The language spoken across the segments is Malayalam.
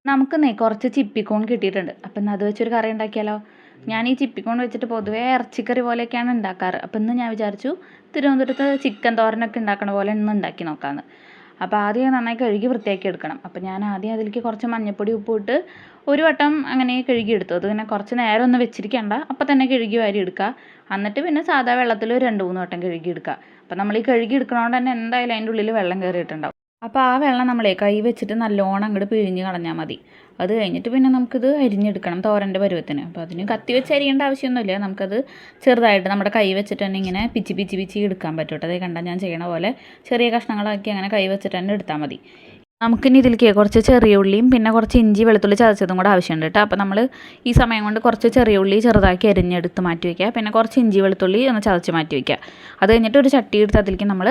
നമുക്കിന്നേ കുറച്ച് ചിപ്പിക്കൂൺ കിട്ടിയിട്ടുണ്ട്. അപ്പം ഇന്ന് അത് വെച്ചൊരു കറി ഉണ്ടാക്കിയാലോ? ഞാൻ ഈ ചിപ്പിക്കൂൺ വെച്ചിട്ട് പൊതുവേ ഇറച്ചിക്കറി പോലെയൊക്കെയാണ് ഉണ്ടാക്കാറ്. അപ്പം ഇന്ന് ഞാൻ വിചാരിച്ചു തിരുവനന്തപുരത്ത് ചിക്കൻ തോരനൊക്കെ ഉണ്ടാക്കണ പോലെ ഇന്ന് ഉണ്ടാക്കി നോക്കാമെന്ന്. അപ്പോൾ ആദ്യം നന്നായി കഴുകി വൃത്തിയാക്കി എടുക്കണം. അപ്പം ഞാൻ ആദ്യം അതിലേക്ക് കുറച്ച് മഞ്ഞൾപ്പൊടി ഉപ്പ് ഇട്ട് ഒരു വട്ടം അങ്ങനെ കഴുകിയെടുത്തു. അത് പിന്നെ കുറച്ച് നേരം ഒന്ന് വെച്ചിരിക്കേണ്ട, അപ്പം തന്നെ കഴുകി വാരി എടുക്കുക. എന്നിട്ട് പിന്നെ സാധാ വെള്ളത്തിൽ 2-3 വട്ടം കഴുകി എടുക്കുക. അപ്പം നമ്മൾ ഈ കഴുകി എടുക്കണോണ്ട് തന്നെ എന്തായാലും അതിൻ്റെ ഉള്ളിൽ വെള്ളം കയറിയിട്ടുണ്ടാവും. അപ്പോൾ ആ വെള്ളം നമ്മളെ കൈ വെച്ചിട്ട് നല്ലോണം അങ്ങോട്ട് പിഴിഞ്ഞ് കളഞ്ഞാൽ മതി. അത് കഴിഞ്ഞിട്ട് പിന്നെ നമുക്കിത് അരിഞ്ഞെടുക്കണം തോരൻ്റെ പരുവത്തിന്. അപ്പോൾ അതിന് കത്തി വെച്ച് അരിയേണ്ട ആവശ്യമൊന്നുമില്ല. നമുക്കത് ചെറുതായിട്ട് നമ്മുടെ കൈ വെച്ചിട്ട് തന്നെ ഇങ്ങനെ പിച്ചി എടുക്കാൻ പറ്റും കേട്ടോ. അതേ കണ്ടാൽ ഞാൻ ചെയ്യണ പോലെ ചെറിയ കഷ്ണങ്ങളാക്കി അങ്ങനെ കൈ വെച്ചിട്ട് തന്നെ എടുത്താൽ മതി. നമുക്കിനി ഇതിലേക്ക് കുറച്ച് ചെറിയ ഉള്ളിയും പിന്നെ കുറച്ച് ഇഞ്ചി വെളുത്തുള്ളി ചതച്ചതും കൂടെ ആവശ്യമുണ്ട് കേട്ടോ. അപ്പോൾ നമ്മൾ ഈ സമയം കൊണ്ട് കുറച്ച് ചെറിയ ഉള്ളി ചെറുതാക്കി അരിഞ്ഞെടുത്ത് മാറ്റി വയ്ക്കുക. പിന്നെ കുറച്ച് ഇഞ്ചി വെളുത്തുള്ളി ഒന്ന് ചതച്ച് മാറ്റി വയ്ക്കുക. അത് കഴിഞ്ഞിട്ട് ഒരു ചട്ടി എടുത്ത് അതിലേക്ക് നമ്മൾ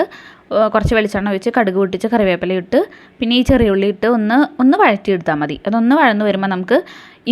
കുറച്ച് വെളിച്ചെണ്ണ ഒഴിച്ച് കടുക് പൊട്ടിച്ച് കറിവേപ്പില ഇട്ട് പിന്നെ ഈ ചെറിയ ഉള്ളി ഇട്ട് ഒന്ന് വഴറ്റിയെടുത്താൽ മതി. അതൊന്ന് വഴന്ന് വരുമ്പോൾ നമുക്ക്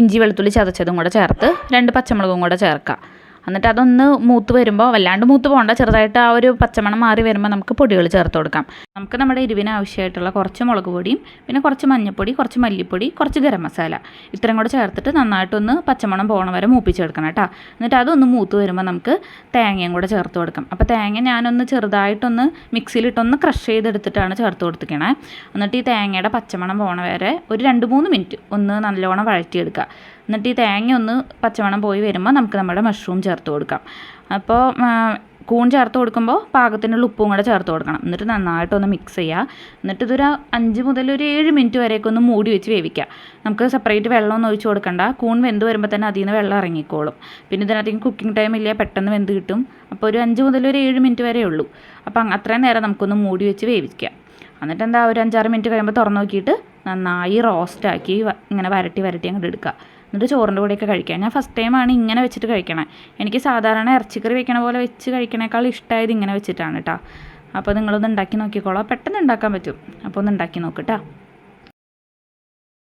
ഇഞ്ചി വെളുത്തുള്ളി ചതച്ചതും കൂടെ ചേർത്ത് 2 പച്ചമുളകും കൂടെ ചേർക്കാം. എന്നിട്ട് അതൊന്ന് മൂത്ത് വരുമ്പോൾ, വല്ലാണ്ട് മൂത്ത് പോകണ്ട, ചെറുതായിട്ട് ആ ഒരു പച്ചമണം മാറി വരുമ്പോൾ നമുക്ക് പൊടികൾ ചേർത്ത് കൊടുക്കാം. നമുക്ക് നമ്മുടെ എരിവിന് ആവശ്യമായിട്ടുള്ള കുറച്ച് മുളക് പൊടിയും പിന്നെ കുറച്ച് മഞ്ഞൾപ്പൊടി, കുറച്ച് മല്ലിപ്പൊടി, കുറച്ച് ഗരം മസാല ഇത്രയും കൂടെ ചേർത്തിട്ട് നന്നായിട്ടൊന്ന് പച്ചമണം പോകണ വരെ മൂപ്പിച്ചെടുക്കണം കേട്ടോ. എന്നിട്ട് അതൊന്ന് മൂത്ത് വരുമ്പോൾ നമുക്ക് തേങ്ങയും കൂടെ ചേർത്ത് കൊടുക്കാം. അപ്പോൾ തേങ്ങ ഞാനൊന്ന് ചെറുതായിട്ടൊന്ന് മിക്സിയിലിട്ടൊന്ന് ക്രഷ് ചെയ്തെടുത്തിട്ടാണ് ചേർത്ത് കൊടുത്തിക്കണേ. എന്നിട്ട് ഈ തേങ്ങയുടെ പച്ചമണം പോകണ വരെ ഒരു 2-3 മിനിറ്റ് ഒന്ന് നല്ലോണം വഴറ്റിയെടുക്കുക. എന്നിട്ട് ഈ തേങ്ങ ഒന്ന് പച്ചമണം പോയി വരുമ്പോൾ നമുക്ക് നമ്മുടെ മഷ്റൂം ചേർത്ത് കൊടുക്കാം. അപ്പോൾ കൂൺ ചേർത്ത് കൊടുക്കുമ്പോൾ പാകത്തിനുള്ള ഉപ്പും കൂടെ ചേർത്ത് കൊടുക്കണം. എന്നിട്ട് നന്നായിട്ടൊന്ന് മിക്സ് ചെയ്യുക. എന്നിട്ട് ഇതൊരു 5 മുതൽ ഒരു 7 മിനിറ്റ് വരെയൊക്കെ ഒന്ന് മൂടി വെച്ച് വേവിക്കുക. നമുക്ക് സെപ്പറേറ്റ് വെള്ളമൊന്നും ഒഴിച്ച് കൊടുക്കണ്ട. കൂൺ വെന്ത് വരുമ്പോൾ തന്നെ അതിൽ നിന്ന് വെള്ളം ഇറങ്ങിക്കോളും. പിന്നെ ഇതിനകത്തേക്ക് കുക്കിംഗ് ടൈം ഇല്ല, പെട്ടെന്ന് വെന്ത് കിട്ടും. അപ്പോൾ ഒരു 5 മുതൽ ഒരു 7 മിനിറ്റ് വരെ ഉള്ളൂ. അപ്പോൾ അത്രയും നേരം നമുക്കൊന്ന് മൂടി വെച്ച് വേവിക്കുക. എന്നിട്ട് എന്താ ഒരു 5-6 മിനിറ്റ് കഴിയുമ്പോൾ തുറന്ന് നോക്കിയിട്ട് നന്നായി റോസ്റ്റാക്കി ഇങ്ങനെ വരട്ടി അങ്ങോട്ട് എടുക്കുക. എന്നിട്ട് ചോറിൻ്റെ കൂടെയൊക്കെ കഴിക്കുക. ഞാൻ ഫസ്റ്റ് ടൈമാണ് ഇങ്ങനെ വെച്ചിട്ട് കഴിക്കണേ. എനിക്ക് സാധാരണ ഇറച്ചിക്കറി വെക്കണ പോലെ വെച്ച് കഴിക്കണേക്കാൾ ഇഷ്ടമായത് ഇങ്ങനെ വെച്ചിട്ടാണ് കേട്ടോ. അപ്പോൾ നിങ്ങളൊന്ന് ഉണ്ടാക്കി നോക്കിക്കോളാം. പെട്ടെന്ന് ഉണ്ടാക്കാൻ പറ്റും. അപ്പോൾ ഒന്ന് ഉണ്ടാക്കി നോക്ക് കേട്ടോ.